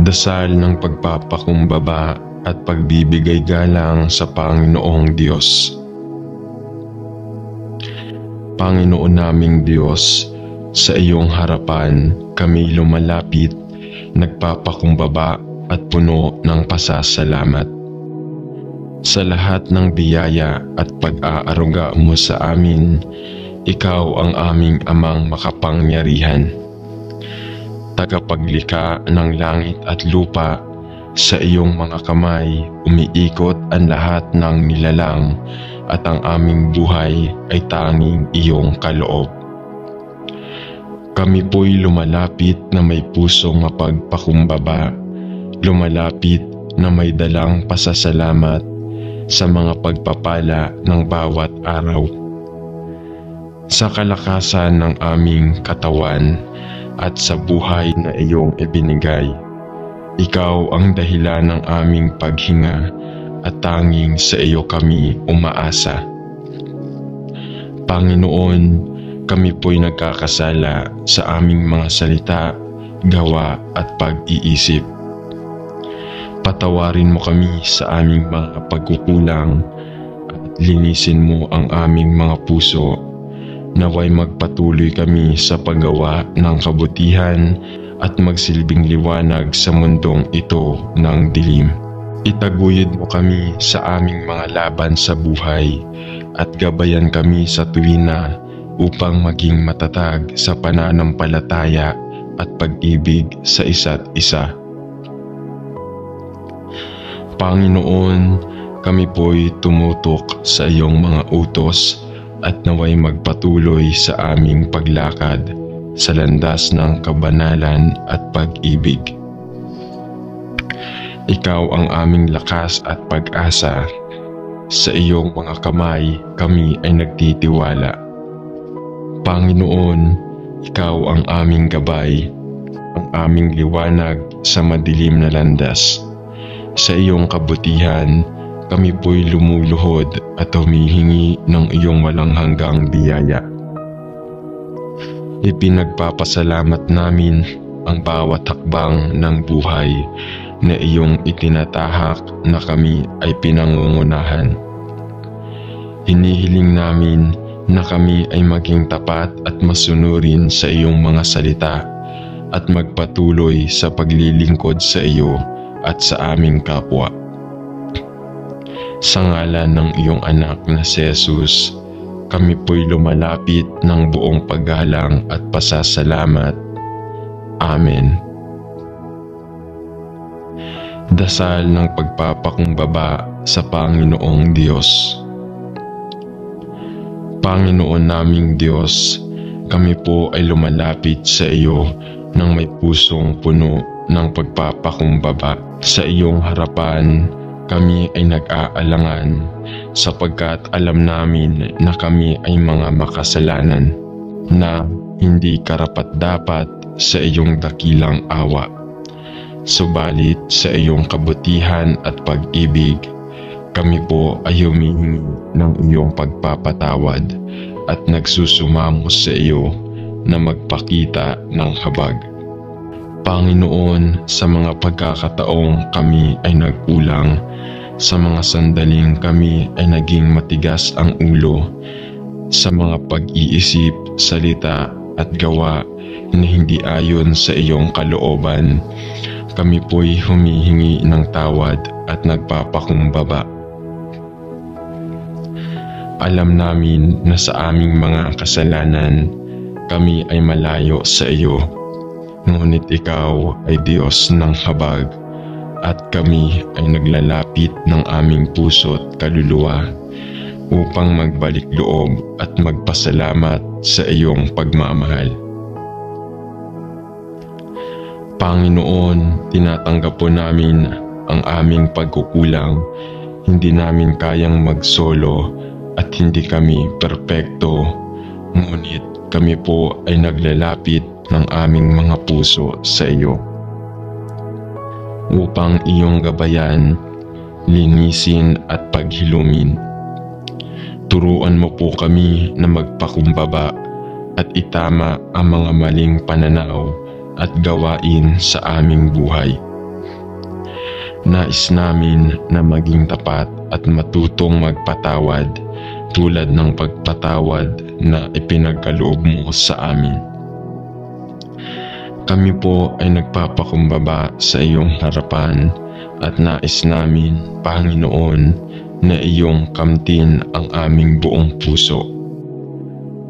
Dasal ng pagpapakumbaba at pagbibigay galang sa Panginoong Diyos. Panginoon naming Diyos, sa iyong harapan kami lumalapit, nagpapakumbaba at puno ng pasasalamat. Sa lahat ng biyaya at pag-aaruga mo sa amin, ikaw ang aming Amang makapangyarihan. Tagapaglikha ng langit at lupa, sa iyong mga kamay umiikot ang lahat ng nilalang at ang aming buhay ay tanging iyong kaloob. Kami po'y lumalapit na may pusong mapagpakumbaba, lumalapit na may dalang pasasalamat sa mga pagpapala ng bawat araw. Sa kalakasan ng aming katawan at sa buhay na iyong ibinigay, ikaw ang dahilan ng aming paghinga at tanging sa iyo kami umaasa. Panginoon, kami po'y nagkakasala sa aming mga salita, gawa at pag-iisip. Patawarin mo kami sa aming mga pagkukulang at linisin mo ang aming mga puso. Naway magpatuloy kami sa paggawa ng kabutihan at magsilbing liwanag sa mundong ito ng dilim. Itaguyod mo kami sa aming mga laban sa buhay at gabayan kami sa tuwina upang maging matatag sa pananampalataya at pag-ibig sa isa't isa. Panginoon, kami po'y tumutok sa iyong mga utos at naway magpatuloy sa aming paglakad sa landas ng kabanalan at pag-ibig. Ikaw ang aming lakas at pag-asa. Sa iyong mga kamay kami ay nagtitiwala. Panginoon, ikaw ang aming gabay, ang aming liwanag sa madilim na landas. Sa iyong kabutihan, kami po'y lumuluhod at humihingi ng iyong walang hanggang biyaya. Ipinagpapasalamat namin ang bawat hakbang ng buhay na iyong itinatahak na kami ay pinangungunahan. Hinihiling namin na kami ay maging tapat at masunurin sa iyong mga salita at magpatuloy sa paglilingkod sa iyo at sa aming kapwa. Sa ngalan ng iyong anak na si Jesus, kami po'y lumalapit ng buong paggalang at pasasalamat. Amen. Dasal ng pagpapakumbaba sa Panginoong Diyos. Panginoon naming Diyos, kami po ay lumalapit sa iyo ng may pusong puno ng pagpapakumbaba. Sa iyong harapan, kami ay nag-aalangan sapagkat alam namin na kami ay mga makasalanan na hindi karapat-dapat sa iyong dakilang awa. Subalit sa iyong kabutihan at pag-ibig, kami po ay humihingi ng iyong pagpapatawad at nagsusumamo sa iyo na magpakita ng habag. Panginoon, sa mga pagkakataong kami ay nagkulang, sa mga sandaling kami ay naging matigas ang ulo, sa mga pag-iisip, salita at gawa na hindi ayon sa iyong kalooban, kami po'y humihingi ng tawad at nagpapakumbaba. Alam namin na sa aming mga kasalanan, kami ay malayo sa iyo. Ngunit ikaw ay Diyos ng habag at kami ay naglalapit ng aming puso't kaluluwa upang magbalik loob at magpasalamat sa iyong pagmamahal. Panginoon, tinatanggap po namin ang aming pagkukulang. Hindi namin kayang magsolo at hindi kami perpekto, ngunit kami po ay naglalapit ng aming mga puso sa iyo upang iyong gabayan, linisin at paghilumin. Turuan mo po kami na magpakumbaba at itama ang mga maling pananaw at gawain sa aming buhay. Nais namin na maging tapat at matutong magpatawad tulad ng pagpatawad na ipinagkaloob mo sa amin. Kami po ay nagpapakumbaba sa iyong harapan at nais namin, Panginoon, na iyong kamtin ang aming buong puso.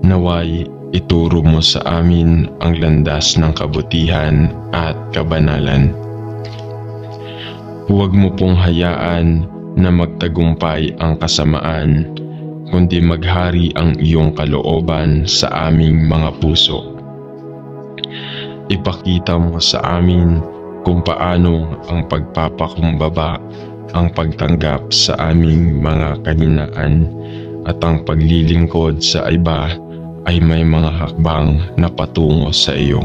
Naway ituro mo sa amin ang landas ng kabutihan at kabanalan. Huwag mo pong hayaan na magtagumpay ang kasamaan, kundi maghari ang iyong kalooban sa aming mga puso. Ipakita mo sa amin kung paano ang pagpapakumbaba, ang pagtanggap sa aming mga kahinaan at ang paglilingkod sa iba ay may mga hakbang na patungo sa iyo.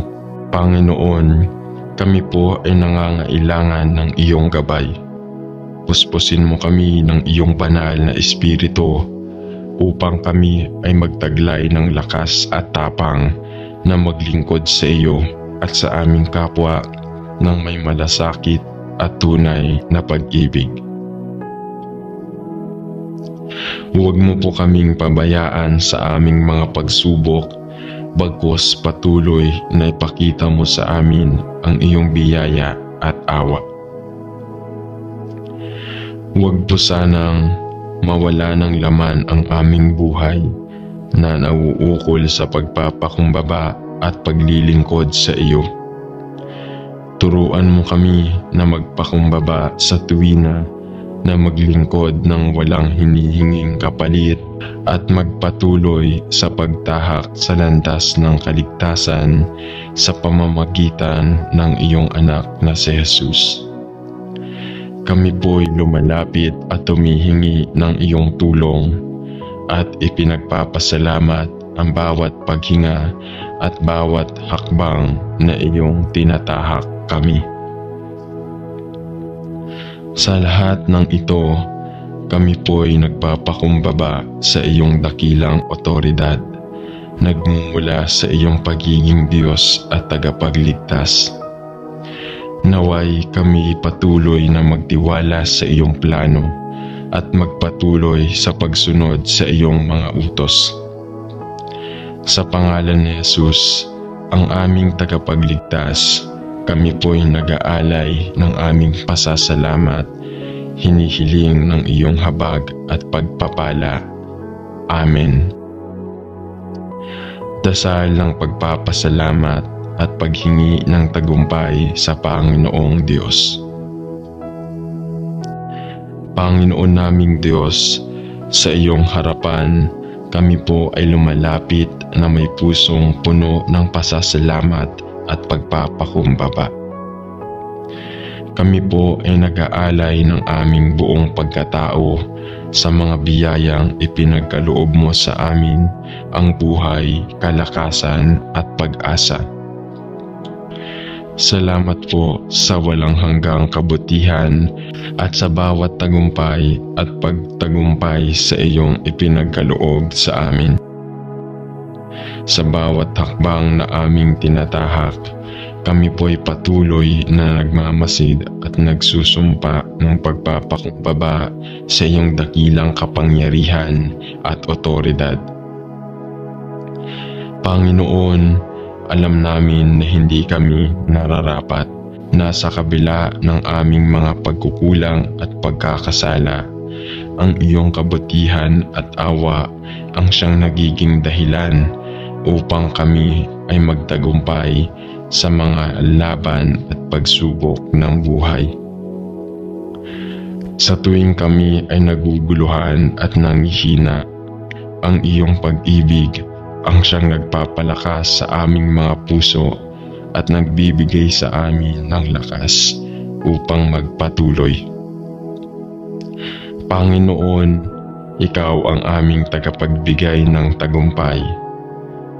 Panginoon, kami po ay nangangailangan ng iyong gabay. Puspusin mo kami ng iyong banal na espiritu upang kami ay magtaglay ng lakas at tapang na maglingkod sa iyo at sa aming kapwa ng may malasakit at tunay na pag-ibig. Huwag mo po kaming pabayaan sa aming mga pagsubok, bagkus patuloy na ipakita mo sa amin ang iyong biyaya at awa. Huwag po sanang mawala ng laman ang aming buhay na nauukol sa pagpapakumbaba at paglilingkod sa iyo. Turuan mo kami na magpakumbaba sa tuwina, na maglingkod ng walang hinihinging kapalit at magpatuloy sa pagtahak sa landas ng kaligtasan sa pamamagitan ng iyong anak na si Jesus. Kami po'y lumalapit at humihingi ng iyong tulong at ipinagpapasalamat ang bawat paghinga at bawat hakbang na iyong tinatahak kami. Sa lahat ng ito, kami po'y nagpapakumbaba sa iyong dakilang otoridad, nagmumula sa iyong pagiging Diyos at tagapagligtas. Naway kami patuloy na magtiwala sa iyong plano at magpatuloy sa pagsunod sa iyong mga utos. Sa pangalan ni Jesus, ang aming tagapagligtas, kami po'y nag-aalay ng aming pasasalamat, hinihiling ng iyong habag at pagpapala. Amen. Dasal ng pagpapasalamat at paghingi ng tagumpay sa Panginoong Diyos. Panginoon naming Diyos, sa iyong harapan, kami po ay lumalapit na may pusong puno ng pasasalamat at pagpapakumbaba. Kami po ay nag-aalay ng aming buong pagkatao sa mga biyayang ipinagkaloob mo sa amin, ang buhay, kalakasan at pag-asa. Salamat po sa walang hanggang kabutihan at sa bawat tagumpay at pagtagumpay sa iyong ipinagkaloob sa amin. Sa bawat hakbang na aming tinatahak, kami po'y patuloy na nagmamasid at nagsusumpa ng pagpapakumbaba sa iyong dakilang kapangyarihan at otoridad. Panginoon, alam namin na hindi kami nararapat, nasa kabila ng aming mga pagkukulang at pagkakasala. Ang iyong kabutihan at awa ang siyang nagiging dahilan upang kami ay magtagumpay sa mga laban at pagsubok ng buhay. Sa tuwing kami ay naguguluhan at nangihina, ang iyong pag-ibig ang siyang nagpapalakas sa aming mga puso at nagbibigay sa amin ng lakas upang magpatuloy. Panginoon, ikaw ang aming tagapagbigay ng tagumpay.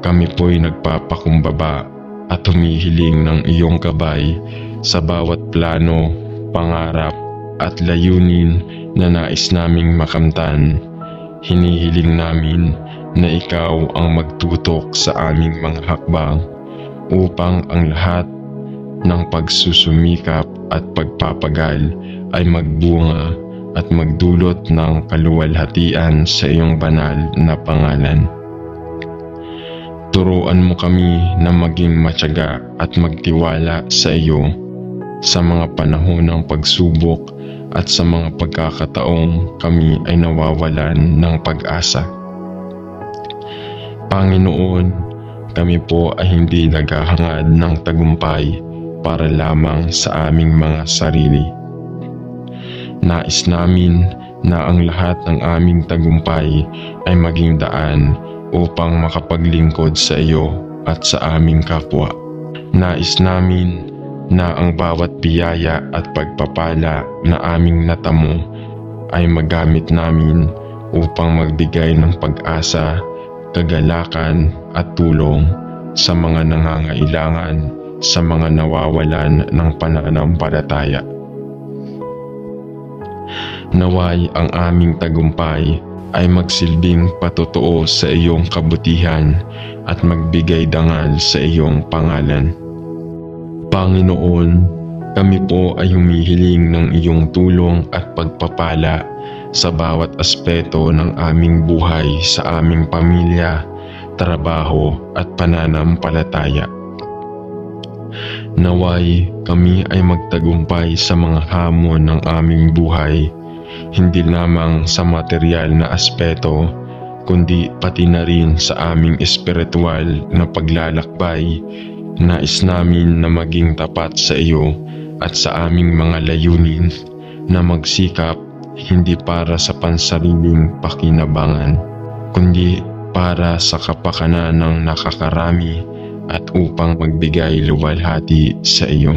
Kami po'y nagpapakumbaba at humihiling ng iyong gabay sa bawat plano, pangarap at layunin na nais naming makamtan. Hinihiling namin na ikaw ang magtutok sa aming mga hakbang upang ang lahat ng pagsusumikap at pagpapagal ay magbunga at magdulot ng kaluwalhatian sa iyong banal na pangalan. Turuan mo kami na maging matyaga at magtiwala sa iyo sa mga panahon ng pagsubok at sa mga pagkakataong kami ay nawawalan ng pag-asa. Panginoon, kami po ay hindi naghahangad ng tagumpay para lamang sa aming mga sarili. Nais namin na ang lahat ng aming tagumpay ay maging daan upang makapaglingkod sa iyo at sa aming kapwa. Nais namin na ang bawat biyaya at pagpapala na aming natamo ay magamit namin upang magbigay ng pag-asa, kagalakan at tulong sa mga nangangailangan, sa mga nawawalan ng pananampalataya. Naway ang aming tagumpay ay magsilbing patotoo sa iyong kabutihan at magbigay dangal sa iyong pangalan. Panginoon, kami po ay humihiling ng iyong tulong at pagpapala sa bawat aspeto ng aming buhay, sa aming pamilya, trabaho at pananampalataya. Naway kami ay magtagumpay sa mga hamon ng aming buhay, hindi lamang sa material na aspeto, kundi pati na rin sa aming espiritual na paglalakbay. Nais namin na maging tapat sa iyo at sa aming mga layunin, na magsikap hindi para sa pansariling pakinabangan, kundi para sa kapakanan ng nakakarami at upang magbigay luwalhati sa iyo.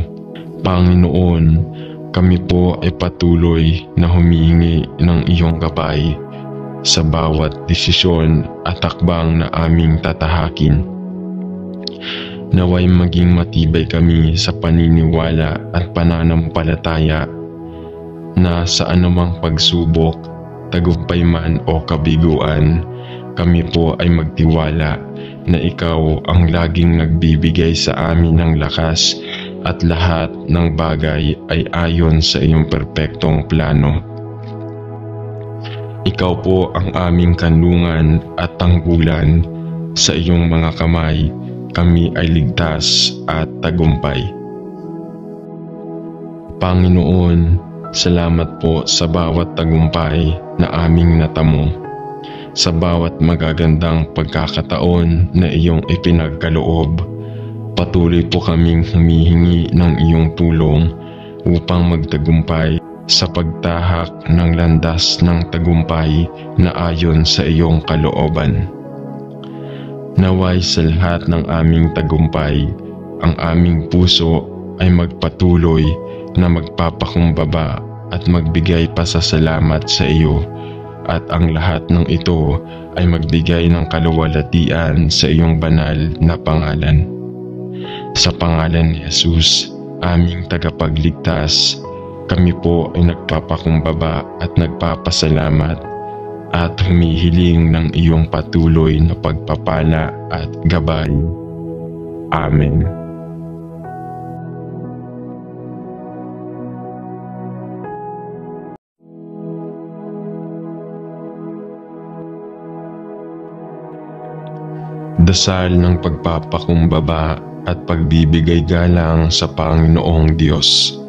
Panginoon, kami po ay patuloy na humihingi ng iyong gabay sa bawat desisyon at takbang na aming tatahakin. Naway maging matibay kami sa paniniwala at pananampalataya na sa anumang pagsubok, tagumpay man o kabiguan, kami po ay magtiwala na ikaw ang laging nagbibigay sa amin ng lakas at lahat ng bagay ay ayon sa iyong perpektong plano. Ikaw po ang aming kanlungan at tanggulan. Sa iyong mga kamay, kami ay ligtas at tagumpay. Panginoon, salamat po sa bawat tagumpay na aming natamo, sa bawat magagandang pagkakataon na iyong ipinagkaloob. Patuloy po kaming humihingi ng iyong tulong upang magtagumpay sa pagtahak ng landas ng tagumpay na ayon sa iyong kalooban. Naway sa lahat ng aming tagumpay, ang aming puso ay magpatuloy na magpapakumbaba at magbigay pasasalamat sa iyo, at ang lahat ng ito ay magbigay ng kaluwalhatian sa iyong banal na pangalan. Sa pangalan ni Jesus, aming tagapagligtas, kami po ay nagpapakumbaba at nagpapasalamat at humihiling ng iyong patuloy na pagpapala at gabay. Amen. Dasal ng pagpapakumbaba at pagbibigay galang sa Panginoong Diyos.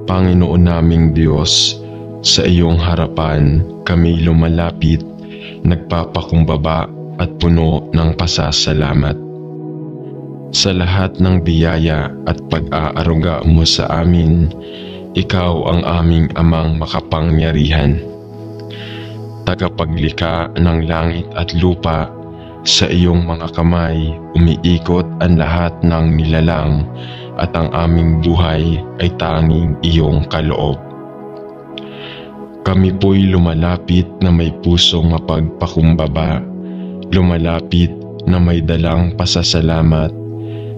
Panginoon naming Diyos, sa iyong harapan kami lumalapit, nagpapakumbaba at puno ng pasasalamat. Sa lahat ng biyaya at pag-aaruga mo sa amin, ikaw ang aming amang makapangyarihan. Tagapaglikha ng langit at lupa, sa iyong mga kamay umiikot ang lahat ng nilalang, at ang aming buhay ay tanging iyong kaloob. Kami po'y lumalapit na may pusong mapagpakumbaba, lumalapit na may dalang pasasalamat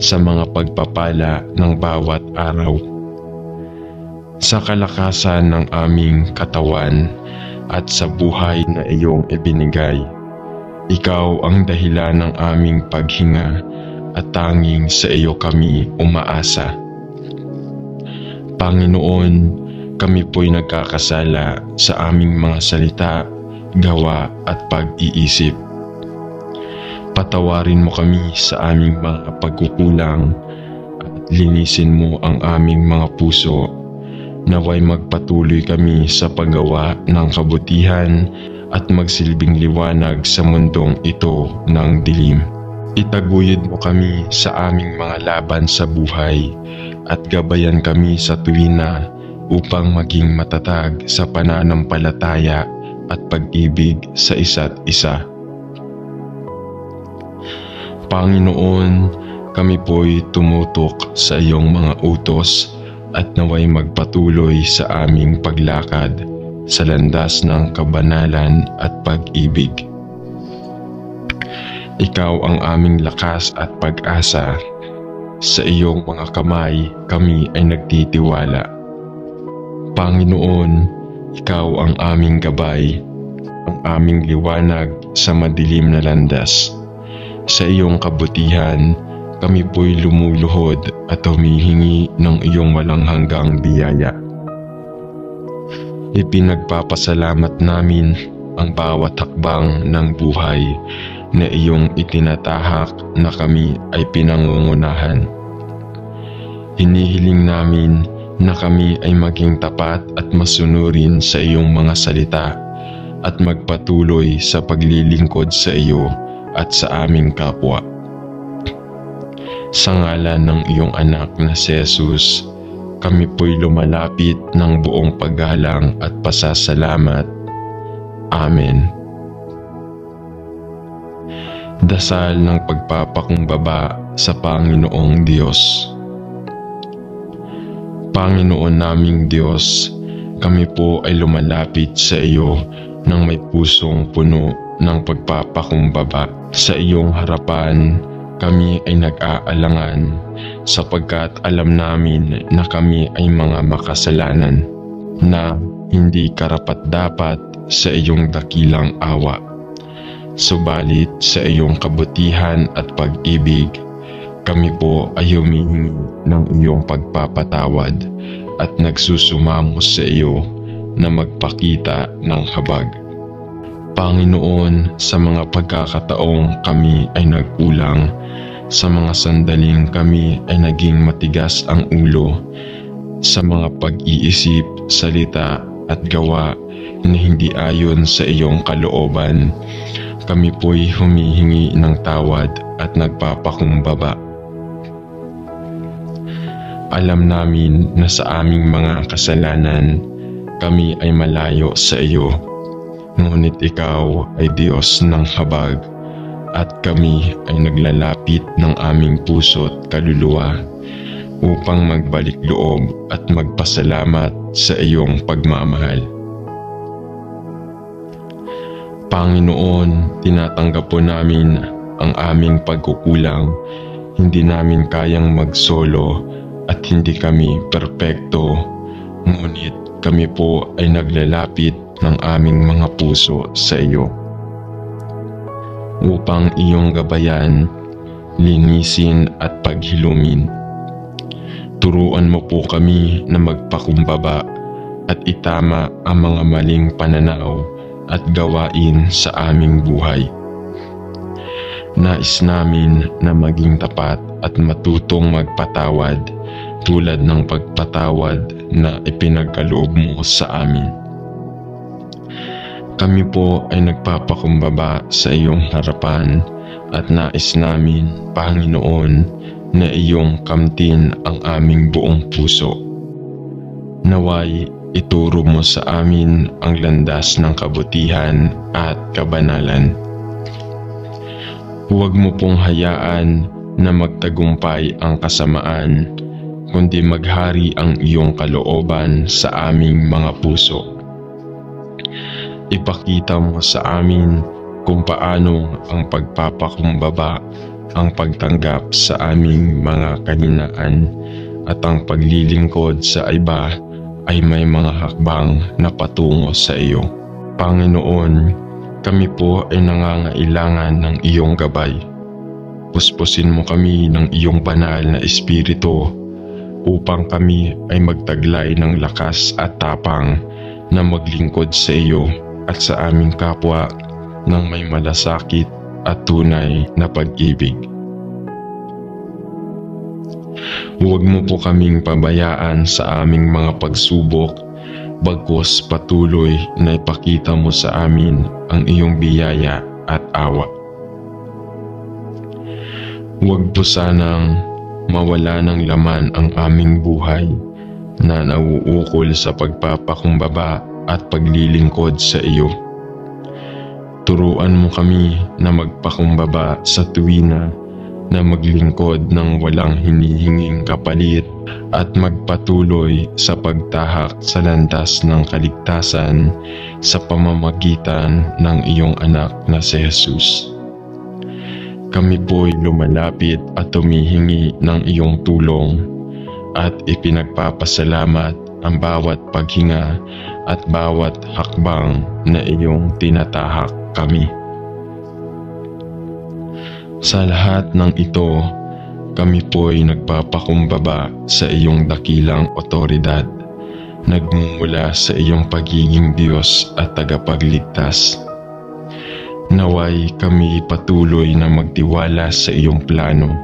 sa mga pagpapala ng bawat araw. Sa kalakasan ng aming katawan at sa buhay na iyong ibinigay, ikaw ang dahilan ng aming paghinga at tanging sa iyo kami umaasa. Panginoon, kami po'y nagkakasala sa aming mga salita, gawa at pag-iisip. Patawarin mo kami sa aming mga pagkukulang at linisin mo ang aming mga puso. Naway magpatuloy kami sa paggawa ng kabutihan at magsilbing liwanag sa mundong ito ng dilim. Itaguyod mo kami sa aming mga laban sa buhay at gabayan kami sa tuwina upang maging matatag sa pananampalataya at pag-ibig sa isa't isa. Panginoon, kami po'y tumutok sa iyong mga utos at naway magpatuloy sa aming paglakad sa landas ng kabanalan at pag-ibig. Ikaw ang aming lakas at pag-asa. Sa iyong mga kamay kami ay nagtitiwala. Panginoon, ikaw ang aming gabay, ang aming liwanag sa madilim na landas. Sa iyong kabutihan, kami po'y lumuluhod at humihingi ng iyong walang hanggang biyaya. Ipinagpapasalamat namin ang bawat hakbang ng buhay na iyong itinatahak na kami ay pinangungunahan. Hinihiling namin na kami ay maging tapat at masunurin sa iyong mga salita at magpatuloy sa paglilingkod sa iyo at sa aming kapwa. Sa ngalan ng iyong anak na si Jesus, kami po'y lumalapit ng buong paggalang at pasasalamat. Amen. Dasal ng pagpapakumbaba sa Panginoong Diyos. Panginoon naming Diyos, kami po ay lumalapit sa iyo nang may pusong puno ng pagpapakumbaba. Sa iyong harapan, kami ay nag-aalangan sapagkat alam namin na kami ay mga makasalanan na hindi karapat-dapat sa iyong dakilang awa. Subalit sa iyong kabutihan at pag-ibig, kami po ay humihingi ng iyong pagpapatawad at nagsusumamo sa iyo na magpakita ng habag. Panginoon, sa mga pagkakataong kami ay nagkulang, sa mga sandaling kami ay naging matigas ang ulo, sa mga pag-iisip, salita at gawa na hindi ayon sa iyong kalooban, kami po'y humihingi ng tawad at nagpapakumbaba. Alam namin na sa aming mga kasalanan, kami ay malayo sa iyo. Ngunit ikaw ay Diyos ng habag at kami ay naglalapit ng aming puso't kaluluwa upang magbalik loob at magpasalamat sa iyong pagmamahal. Panginoon, tinatanggap po namin ang aming pagkukulang. Hindi namin kayang magsolo at hindi kami perpekto, ngunit kami po ay naglalapit ng aming mga puso sa iyo upang iyong gabayan, linisin at paghilumin. Turuan mo po kami na magpakumbaba at itama ang mga maling pananaw at gawain sa aming buhay. Nais namin na maging tapat at matutong magpatawad tulad ng pagpatawad na ipinagkaloob mo sa amin. Kami po ay nagpapakumbaba sa iyong harapan at nais namin, Panginoon, na iyong kamtin ang aming buong puso. Naway ituro mo sa amin ang landas ng kabutihan at kabanalan. Huwag mo pong hayaan na magtagumpay ang kasamaan, kundi maghari ang iyong kalooban sa aming mga puso. Ipakita mo sa amin kung paano ang pagpapakumbaba, ang pagtanggap sa aming mga kahinaan at ang paglilingkod sa iba ay may mga hakbang na patungo sa iyo. Panginoon, kami po ay nangangailangan ng iyong gabay. Puspusin mo kami ng iyong banal na espiritu upang kami ay magtaglay ng lakas at tapang na maglingkod sa iyo at sa aming kapwa ng may malasakit at tunay na pag-ibig. Huwag mo po kaming pabayaan sa aming mga pagsubok, bagkus patuloy na ipakita mo sa amin ang iyong biyaya at awa. Huwag po sanang mawala ng laman ang aming buhay na nauukol sa pagpapakumbaba at paglilingkod sa iyo. Turuan mo kami na magpakumbaba sa tuwina, na maglingkod ng walang hinihinging kapalit at magpatuloy sa pagtahak sa landas ng kaligtasan sa pamamagitan ng iyong anak na si Jesus. Kami po'y lumalapit at humihingi ng iyong tulong at ipinagpapasalamat ang bawat paghinga at bawat hakbang na iyong tinatahak kami. Sa lahat ng ito, kami po'y nagpapakumbaba sa iyong dakilang otoridad, nagmumula sa iyong pagiging Diyos at tagapagligtas. Naway kami patuloy na magtiwala sa iyong plano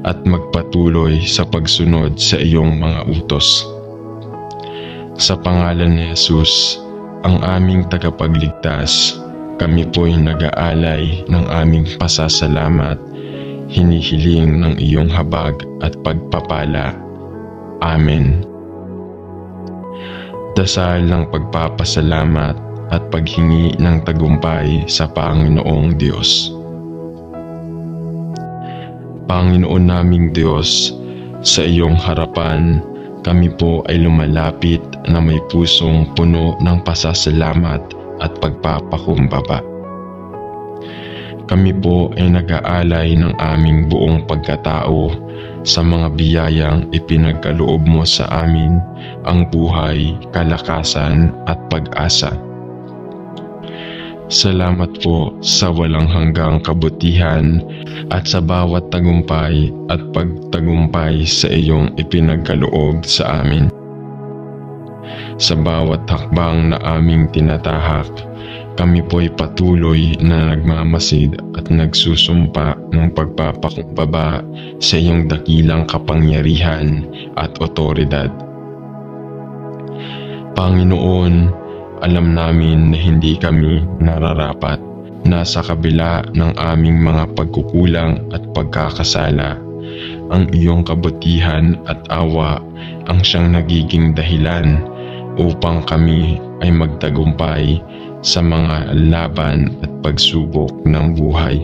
at magpatuloy sa pagsunod sa iyong mga utos. Sa pangalan ni Jesus, ang aming tagapagligtas, kami po'y nag-aalay ng aming pasasalamat, hinihiling ng iyong habag at pagpapala. Amen. Dasal ng pagpapasalamat at paghingi ng tagumpay sa Panginoong Diyos. Panginoon naming Diyos, sa iyong harapan, kami po ay lumalapit na may pusong puno ng pasasalamat at pagpapakumbaba. Kami po ay nag-aalay ng aming buong pagkatao sa mga biyayang ipinagkaloob mo sa amin, ang buhay, kalakasan at pag-asa. Salamat po sa walang hanggang kabutihan at sa bawat tagumpay at pagtagumpay sa iyong ipinagkaloob sa amin. Sa bawat hakbang na aming tinatahak, kami po'y patuloy na nagmamasid at nagsusumpa ng pagpapakumbaba sa iyong dakilang kapangyarihan at otoridad. Panginoon, alam namin na hindi kami nararapat na sa kabila ng aming mga pagkukulang at pagkakasala, ang iyong kabutihan at awa ang siyang nagiging dahilan upang kami ay magtagumpay sa mga laban at pagsubok ng buhay.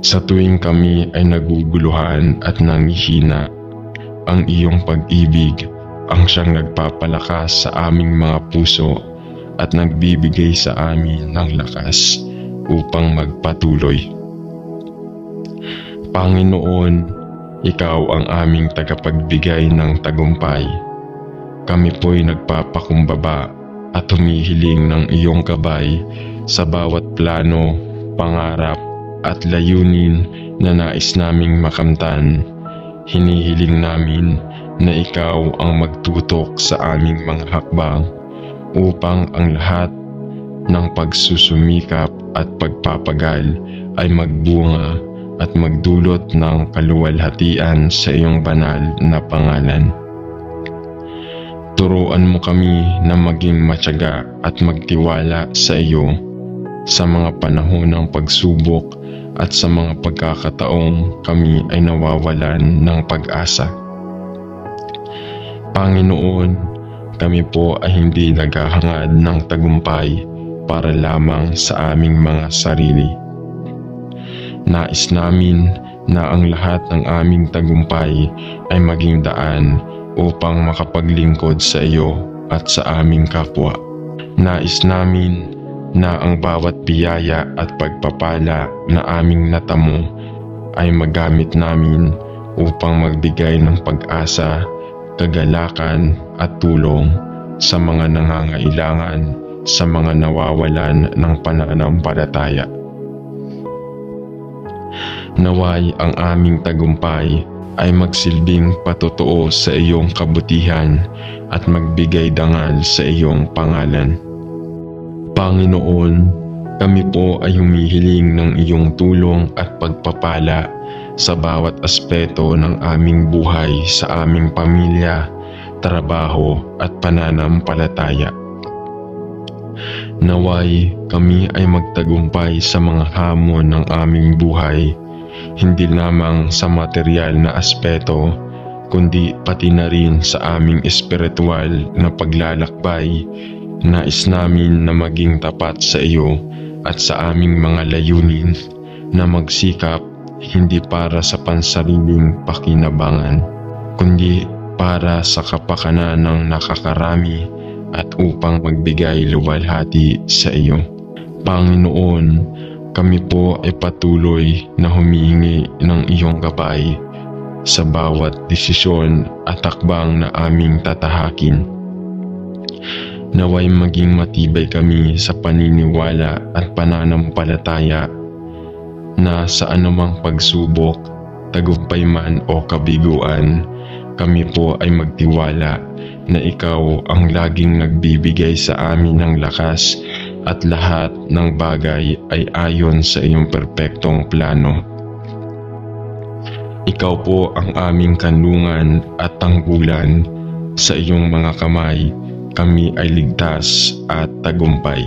Sa tuwing kami ay naguguluhan at nangihina, ang iyong pag-ibig ang siyang nagpapalakas sa aming mga puso at nagbibigay sa amin ng lakas upang magpatuloy. Panginoon, ikaw ang aming tagapagbigay ng tagumpay. Kami po'y nagpapakumbaba at humihiling ng iyong gabay sa bawat plano, pangarap at layunin na nais naming makamtan. Hinihiling namin na ikaw ang magtutok sa aming mga hakbang upang ang lahat ng pagsusumikap at pagpapagal ay magbunga at magdulot ng kaluwalhatian sa iyong banal na pangalan. Turuan mo kami na maging matyaga at magtiwala sa iyo sa mga panahon ng pagsubok at sa mga pagkakataong kami ay nawawalan ng pag-asa. Panginoon, kami po ay hindi naghahangad ng tagumpay para lamang sa aming mga sarili. Nais namin na ang lahat ng aming tagumpay ay maging daan upang makapaglingkod sa iyo at sa aming kapwa. Nais namin na ang bawat biyaya at pagpapala na aming natamo ay magamit namin upang magbigay ng pag-asa, kagalakan at tulong sa mga nangangailangan, sa mga nawawalan ng pananampalataya. Naway ang aming tagumpay ay magsilbing patotoo sa iyong kabutihan at magbigay dangal sa iyong pangalan. Panginoon, kami po ay humihiling ng iyong tulong at pagpapala sa bawat aspeto ng aming buhay, sa aming pamilya, trabaho at pananampalataya. Naway kami ay magtagumpay sa mga hamon ng aming buhay, hindi lamang sa material na aspeto, kundi pati na rin sa aming espiritual na paglalakbay. Nais namin na maging tapat sa iyo at sa aming mga layunin, na magsikap hindi para sa pansariling pakinabangan, kundi para sa kapakanan ng nakakarami at upang magbigay luwalhati sa iyo. Panginoon, kami po ay patuloy na humihingi ng iyong gabay sa bawat desisyon at takbang na aming tatahakin. Naway maging matibay kami sa paniniwala at pananampalataya na sa anumang pagsubok, tagumpay man o kabiguan, kami po ay magtiwala na ikaw ang laging nagbibigay sa amin ng lakas at lahat ng bagay ay ayon sa iyong perpektong plano. Ikaw po ang aming kanlungan at tanggulan. Sa iyong mga kamay, kami ay ligtas at tagumpay.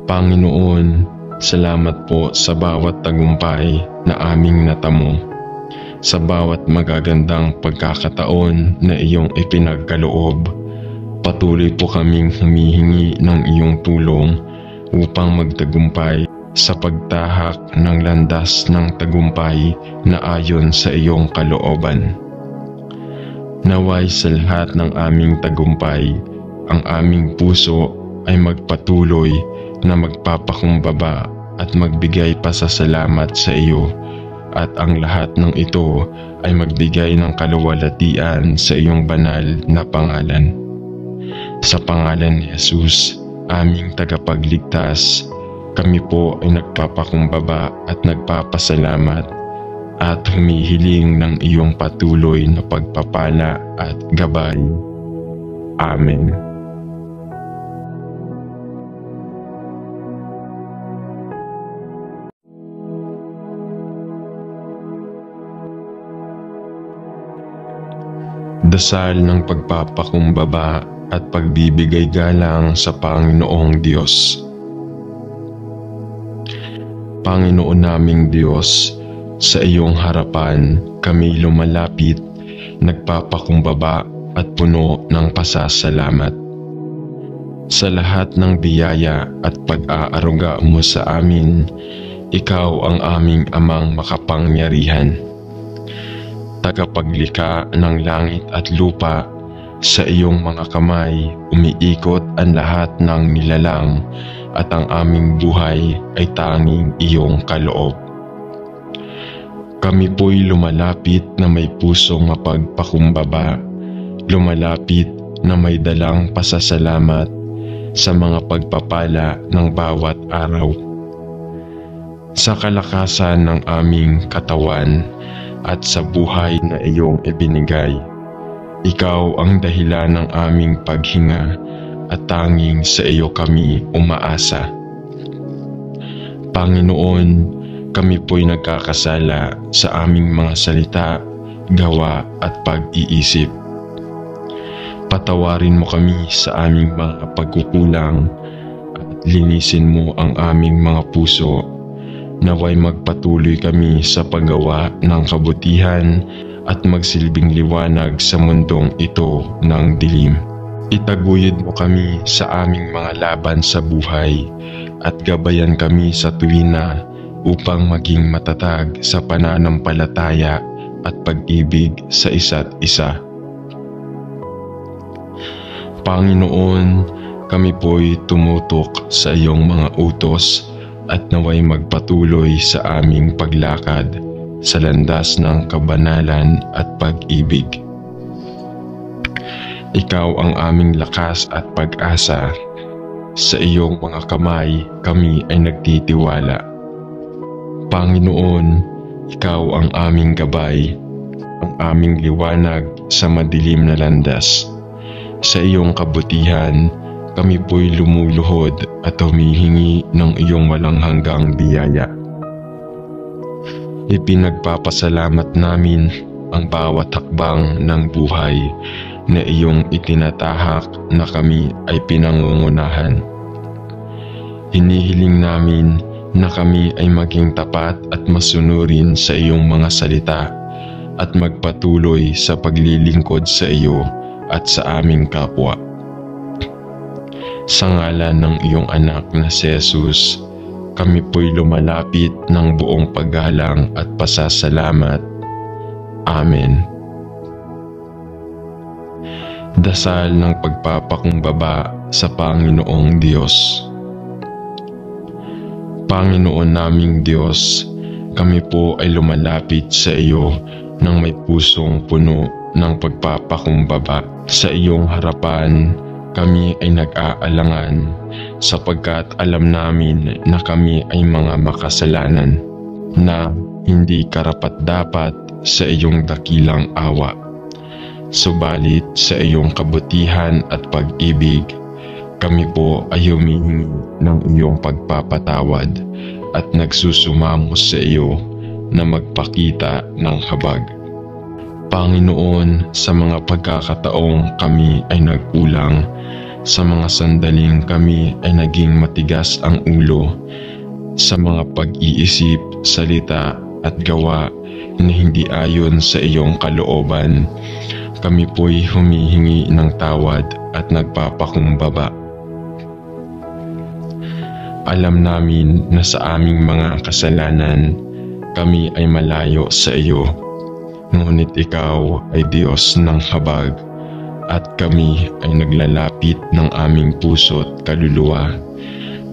Panginoon, salamat po sa bawat tagumpay na aming natamo, sa bawat magagandang pagkakataon na iyong ipinagkaloob. Patuloy po kaming humihingi ng iyong tulong upang magtagumpay sa pagtahak ng landas ng tagumpay na ayon sa iyong kalooban. Naway sa lahat ng aming tagumpay, ang aming puso ay magpatuloy na magpapakumbaba at magbigay pasasalamat sa iyo, at ang lahat ng ito ay magbigay ng kaluwalhatian sa iyong banal na pangalan. Sa pangalan ni Jesus, aming tagapagligtas, kami po ay nagpapakumbaba at nagpapasalamat at humihiling ng iyong patuloy na pagpapala at gabay. Amen. Dasal ng pagpapakumbaba at pagbibigay galang sa Panginoong Diyos. Panginoon naming Diyos, sa iyong harapan kami lumalapit, nagpapakumbaba at puno ng pasasalamat. Sa lahat ng biyaya at pag-aaruga mo sa amin, ikaw ang aming amang makapangyarihan. Tagapaglikha ng langit at lupa, sa iyong mga kamay umiikot ang lahat ng nilalang, at ang aming buhay ay tanging iyong kaloob. Kami po'y lumalapit na may pusong mapagpakumbaba, lumalapit na may dalang pasasalamat sa mga pagpapala ng bawat araw. Sa kalakasan ng aming katawan at sa buhay na iyong ibinigay, ikaw ang dahilan ng aming paghinga at tanging sa iyo kami umaasa. Panginoon, kami po'y nagkakasala sa aming mga salita, gawa at pag-iisip. Patawarin mo kami sa aming mga pagkukulang at linisin mo ang aming mga puso. Naway magpatuloy kami sa paggawa ng kabutihan at magsilbing liwanag sa mundong ito ng dilim. Itaguyod mo kami sa aming mga laban sa buhay at gabayan kami sa tuwina upang maging matatag sa pananampalataya at pag-ibig sa isa't isa. Panginoon, kami po'y tumutok sa iyong mga utos at naway magpatuloy sa aming paglakad sa landas ng kabanalan at pag-ibig. Ikaw ang aming lakas at pag-asa. Sa iyong mga kamay kami ay nagtitiwala. Panginoon, Ikaw ang aming gabay, ang aming liwanag sa madilim na landas. Sa iyong kabutihan, kami po'y lumuluhod at humihingi ng iyong walang hanggang biyaya. Ipinagpapasalamat namin ang bawat hakbang ng buhay na iyong itinatahak na kami ay pinangungunahan. Hinihiling namin na kami ay maging tapat at masunurin sa iyong mga salita at magpatuloy sa paglilingkod sa iyo at sa aming kapwa. Sa ngalan ng iyong anak na si Jesus, kami po'y lumalapit ng buong paggalang at pasasalamat. Amen. Dasal ng pagpapakumbaba sa Panginoong Diyos. Panginoon naming Diyos, kami po ay lumalapit sa iyo nang may pusong puno ng pagpapakumbaba. Sa iyong harapan, kami ay nag-aalangan sapagkat alam namin na kami ay mga makasalanan na hindi karapat-dapat sa iyong dakilang awa. Subalit sa iyong kabutihan at pag-ibig, kami po ay humihingi ng iyong pagpapatawad at nagsusumamo sa iyo na magpakita ng habag. Panginoon, sa mga pagkakataong kami ay nagkulang, sa mga sandaling kami ay naging matigas ang ulo, sa mga pag-iisip, salita at gawa na hindi ayon sa iyong kalooban, kami po'y humihingi ng tawad at nagpapakumbaba. Alam namin na sa aming mga kasalanan, kami ay malayo sa iyo. Ngunit ikaw ay Diyos ng habag at kami ay naglalapit ng aming puso't kaluluwa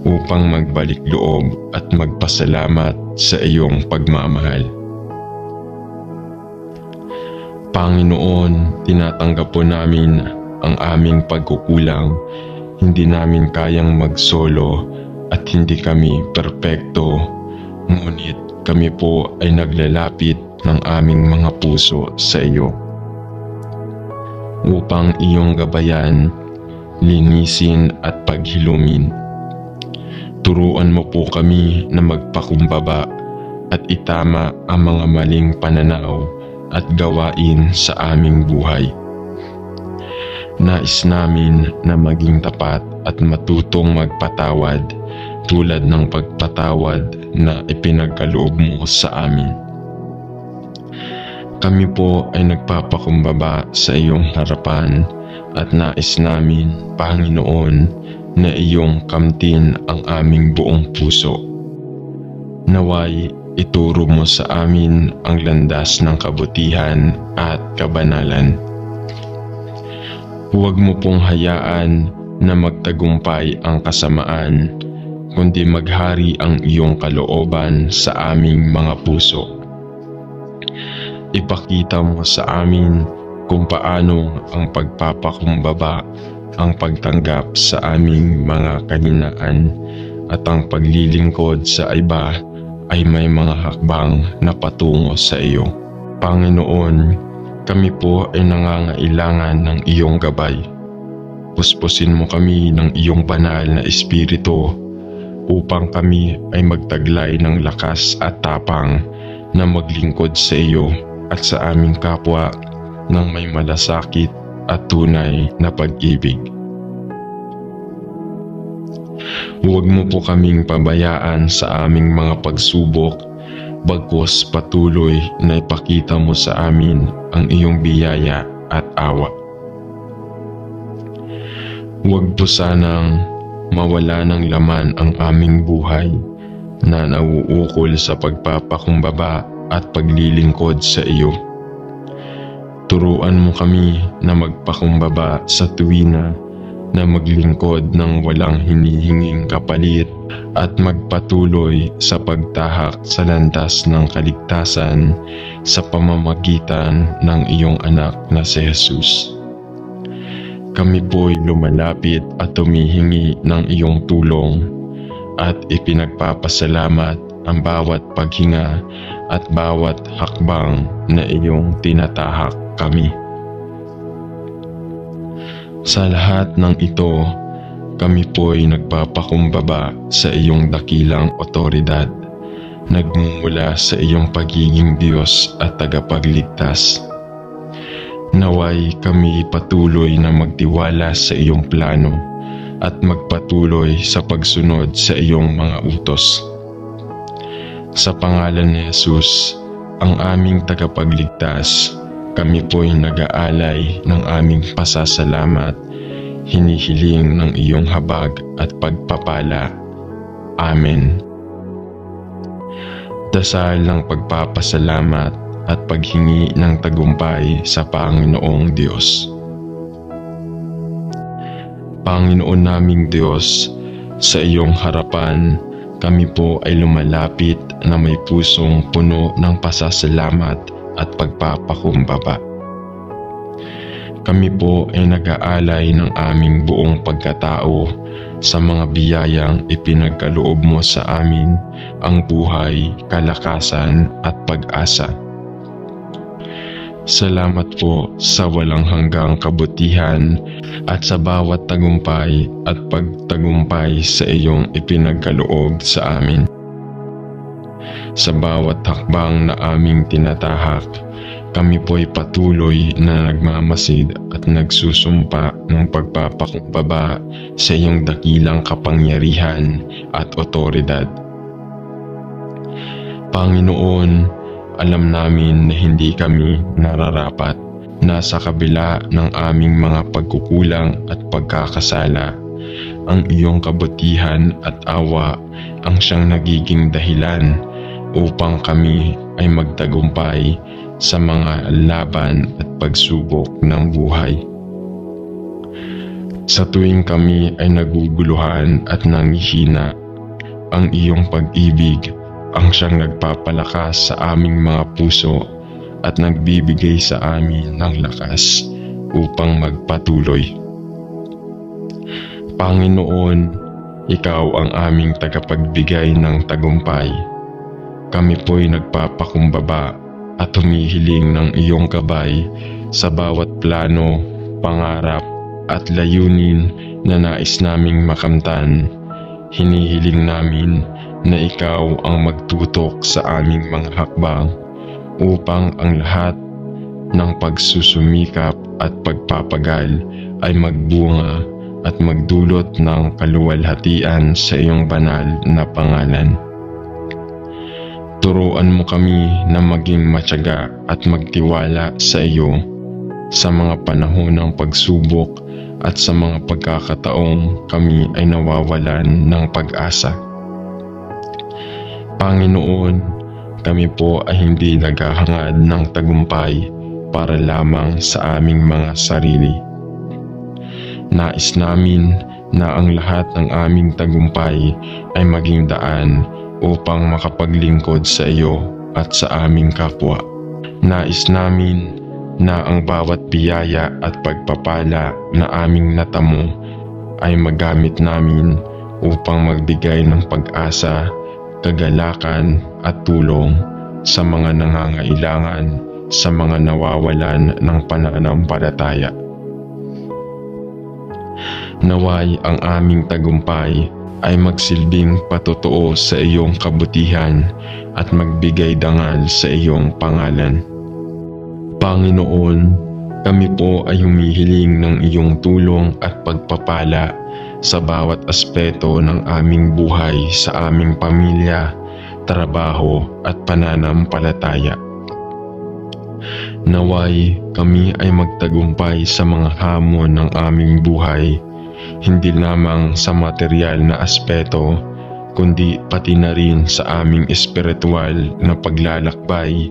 upang magbalik loob at magpasalamat sa iyong pagmamahal. Panginoon, tinatanggap po namin ang aming pagkukulang. Hindi namin kayang magsolo at hindi kami perpekto, ngunit kami po ay naglalapit ng aming mga puso sa iyo upang iyong gabayan, linisin at paghilumin. Turuan mo po kami na magpakumbaba at itama ang mga maling pananaw at gawain sa aming buhay. Nais namin na maging tapat at matutong magpatawad tulad ng pagpatawad na ipinagkaloob mo sa amin. Kami po ay nagpapakumbaba sa iyong harapan at nais namin, Panginoon, na iyong kamtin ang aming buong puso. Naway ituro mo sa amin ang landas ng kabutihan at kabanalan. Huwag mo pong hayaan na magtagumpay ang kasamaan, kundi maghari ang iyong kalooban sa aming mga puso. Ipakita mo sa amin kung paano ang pagpapakumbaba, ang pagtanggap sa aming mga kahinaan at ang paglilingkod sa iba ay may mga hakbang na patungo sa iyo. Panginoon, kami po ay nangangailangan ng iyong gabay. Puspusin mo kami ng iyong banal na espiritu upang kami ay magtaglay ng lakas at tapang na maglingkod sa iyo at sa aming kapwa ng may malasakit at tunay na pag-ibig. Huwag mo po kaming pabayaan sa aming mga pagsubok, bagkus patuloy na ipakita mo sa amin ang iyong biyaya at awa. Huwag po sanang mawala ng laman ang aming buhay na nauukol sa pagpapakumbaba at paglilingkod sa iyo. Turuan mo kami na magpakumbaba sa tuwina, na maglingkod ng walang hinihinging kapalit at magpatuloy sa pagtahak sa landas ng kaligtasan sa pamamagitan ng iyong anak na si Jesus. Kami po'y lumalapit at humihingi ng iyong tulong at ipinagpapasalamat ang bawat paghinga at bawat hakbang na iyong tinatahak kami. Sa lahat ng ito, kami po'y nagpapakumbaba sa iyong dakilang otoridad, nagmumula sa iyong pagiging Diyos at tagapagligtas. Naway kami patuloy na magtiwala sa iyong plano at magpatuloy sa pagsunod sa iyong mga utos. Sa pangalan ni Jesus, ang aming tagapagligtas, kami po'y nag-aalay ng aming pasasalamat, hinihiling ng iyong habag at pagpapala. Amen. Dasal ng pagpapasalamat at paghingi ng tagumpay sa Panginoong Diyos. Panginoon naming Diyos, sa iyong harapan, kami po ay lumalapit na may pusong puno ng pasasalamat at pagpapakumbaba. Kami po ay nag-aalay ng aming buong pagkatao sa mga biyayang ipinagkaloob mo sa amin, ang buhay, kalakasan at pag-asa. Salamat po sa walang hanggang kabutihan at sa bawat tagumpay at pagtagumpay sa iyong ipinagkaloob sa amin. Sa bawat hakbang na aming tinatahak, kami po'y patuloy na nagmamasid at nagsusumpa ng pagpapakumbaba sa iyong dakilang kapangyarihan at otoridad. Panginoon, alam namin na hindi kami nararapat na sa kabila ng aming mga pagkukulang at pagkakasala, ang iyong kabutihan at awa ang siyang nagiging dahilan upang kami ay magtagumpay sa mga laban at pagsubok ng buhay. Sa tuwing kami ay naguguluhan at nangihina, ang iyong pag-ibig ang siyang nagpapalakas sa aming mga puso at nagbibigay sa amin ng lakas upang magpatuloy. Panginoon, ikaw ang aming tagapagbigay ng tagumpay. Kami po'y nagpapakumbaba at humihiling ng iyong gabay sa bawat plano, pangarap at layunin na nais naming makamtan. Hinihiling namin na ikaw ang magtutok sa aming mga hakbang upang ang lahat ng pagsusumikap at pagpapagal ay magbunga at magdulot ng kaluwalhatian sa iyong banal na pangalan. Turuan mo kami na maging matyaga at magtiwala sa iyo sa mga panahon ng pagsubok at sa mga pagkakataong kami ay nawawalan ng pag-asa. Panginoon, kami po ay hindi naghahangad ng tagumpay para lamang sa aming mga sarili. Nais namin na ang lahat ng aming tagumpay ay maging daan upang makapaglingkod sa iyo at sa aming kapwa. Nais namin na ang bawat biyaya at pagpapala na aming natamo ay magamit namin upang magbigay ng pag-asa, kagalakan at tulong sa mga nangangailangan, sa mga nawawalan ng pananampalataya. Naway ang aming tagumpay ay magsilbing patotoo sa iyong kabutihan at magbigay dangal sa iyong pangalan. Panginoon, kami po ay humihiling ng iyong tulong at pagpapala sa bawat aspeto ng aming buhay, sa aming pamilya, trabaho at pananampalataya. Naway kami ay magtagumpay sa mga hamon ng aming buhay, hindi lamang sa material na aspeto, kundi pati na rin sa aming espiritual na paglalakbay.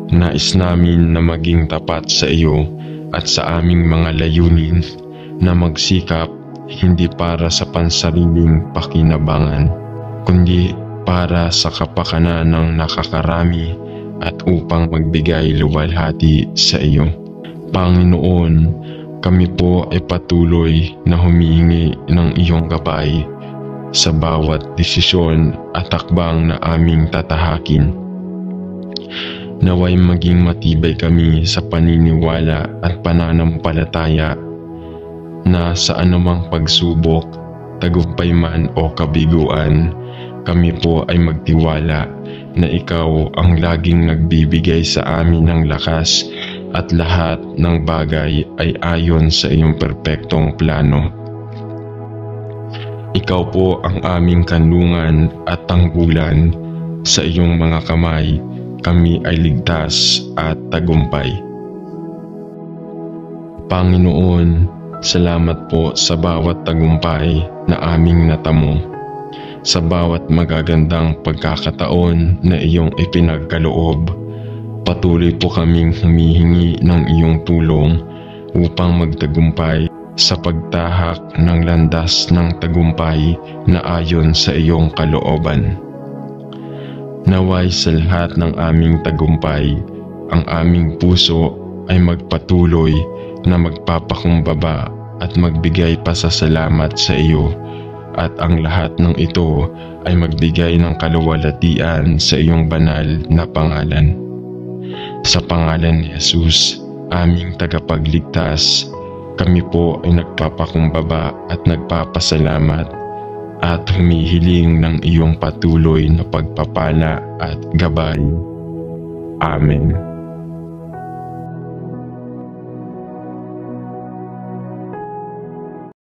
Nais namin na maging tapat sa iyo at sa aming mga layunin, na magsikap hindi para sa pansariling pakinabangan, kundi para sa kapakanan ng nakakarami at upang magbigay luwalhati sa iyo. Panginoon, kami po ay patuloy na humihingi ng iyong gabay sa bawat desisyon at hakbang na aming tatahakin. Naway maging matibay kami sa paniniwala at pananampalataya na sa anumang pagsubok, tagumpay man o kabiguan, kami po ay magtiwala na ikaw ang laging nagbibigay sa amin ng lakas at lahat ng bagay ay ayon sa iyong perpektong plano. Ikaw po ang aming kanlungan at tanggulan. Sa iyong mga kamay, kami ay ligtas at tagumpay. Panginoon, salamat po sa bawat tagumpay na aming natamo, sa bawat magagandang pagkakataon na iyong ipinagkaloob. Patuloy po kaming humihingi ng iyong tulong upang magtagumpay sa pagtahak ng landas ng tagumpay na ayon sa iyong kalooban. Naway sa lahat ng aming tagumpay, ang aming puso ay magpatuloy na magpapakumbaba at magbigay pasasalamat sa iyo, at ang lahat ng ito ay magbigay ng kaluwalhatian sa iyong banal na pangalan. Sa pangalan ni Jesus, aming tagapagligtas, kami po ay nagpapakumbaba at nagpapasalamat at humihiling ng iyong patuloy na pagpapala at gabay. Amen.